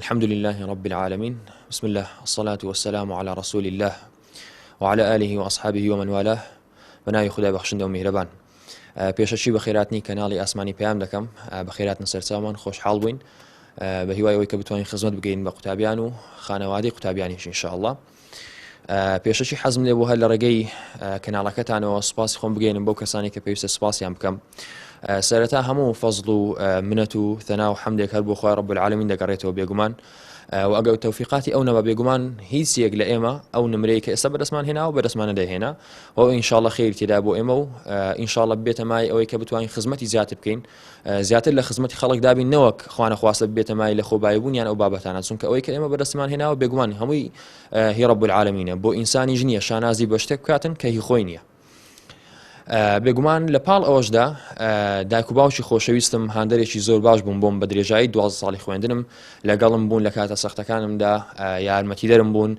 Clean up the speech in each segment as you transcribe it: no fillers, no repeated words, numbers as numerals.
الحمد لله رب العالمين. بسم الله والصلاة والسلام على رسول الله وعلى آله وأصحابه ومن والاه. بناوی خدای بەخشندە و میهرەبان. پێشەچی بە خێراتنی کەناڵی ئاسمانی پەیام دەکەم، بە خێراتن سەرچاومان خۆشحاڵ بووین، بە هیوای ئەوەی کە بتوانین خزمەت بگەین بە قوتابیان و خانەوادەی قوتابیانیش ئینشاءالله. پێشەچی حەزم لێ بوو هەر لە ڕێگەی کەناڵەکەتانەوە سوپاسی خۆم بگەێنم بۆ کەسانی کە پێویستە سوپاسیان بکەم. سەرەتا هەموو فەزڵ و منەت و ثەنا و حەمدێک هەر بۆ خوای ڕەب العالەمین دەگەڕێتەوە بێگومان، و ئەگەر تەوفیقاتی ئەو نەبە بێگومان هیچ یەک لە ئێمە ئەو نمرەیە کە ئێستا بەدەستمان هێناوە بەدەستمانە دەهێنا و ئینشاءالله خێری تێدا بۆ ئێمە و ئینشاءالله بێتە مای ئەوەی کە بتوانین خزمەتی زیاتر بکەین، زیاتر لە خزمەتی خەڵک دابین، نەوەک خوانەخواستە بێتە مای لە خۆبایبوونیان ئەو بابەتانە، چونکە ئەوەی کە ئێمە بەدەستمان هێناوە بێگومان هەمووی هی ڕەب العالەمینە، بۆ ئینسانیش نییە شانازی بە شتێک بکاتن کە هی خۆی نییە. بێگومان لە پاڵ ئەوەشدا دایک و باوکی خۆشەویستم هاندەرێکی زۆر باش بوون بۆم بە درێژایی 12 ساڵی خوێندنم لەگەڵم بوون، لە کاتە سەختەکانمدا یارمەتیدەرم بوون،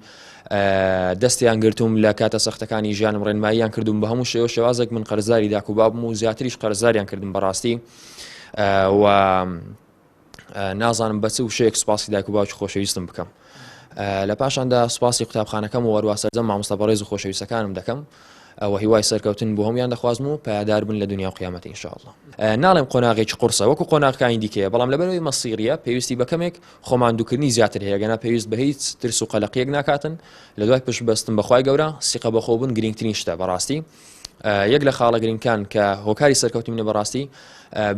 دەستیان گرتوم لە کاتە سەختەکانی ژیانم، ڕێنماییان کردوم بە هەموو شێوازێک. من قەرزداری دایک و بابم و زیاتریش قەرزداریان کردم بەڕاستی، و نازانم بە چ شەیەک سوپاسی دایک و باوکی خۆشەویستم بکەم. لە پاشاندا سوپاسی قوتابخانەکەم و وەروە سەرجەم مامۆستا بەڕێز و خۆشەویستەکانم دەکەم، ئەوە هیوای سەرکەوتن بۆ هەمویان دەخوازم و پایدار بن لە دنیا و قیامەت ئینشاءالله. ناڵێم قۆناغێکی قورسە وەکو قۆناغەکانی دیکەیە، بەڵام لەبەرەوەی مەسیریە پێویستی بە کەمێک خۆماندووکردنی زیاتر هەیە، گەنا پێویست بە هیچ ترس و قەلەقیەک ناکاتن. لە دوای پشت بەستن بەخوای گەورە سیقە بەخۆبوون گرنگترین شتە بەڕاستی. یەک لە خاڵە گرنگکان کە هۆکاری سەرکەوتی منە بەڕاستی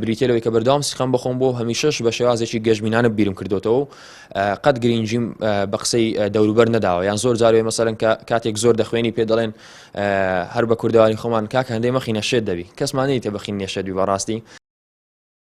بریتێلەوەی کە بەردەوام سیقەم بەخۆم بۆ هەمیشەش بە شێوازێکی گەژمینانە بیرم کردوتەوە، قەت گرنگجیم بە قسەی دەوروبەر نەداوە، یان زۆر جارێ مەسەلەن کاتێک زۆر دەخوێنی پێ دەڵێن هەر بە کوردەواری خۆمان کاکە هەندێک مەخینە شێت دەبی، کەسمان نیتە بەخین نێشەدوی بەڕاستی.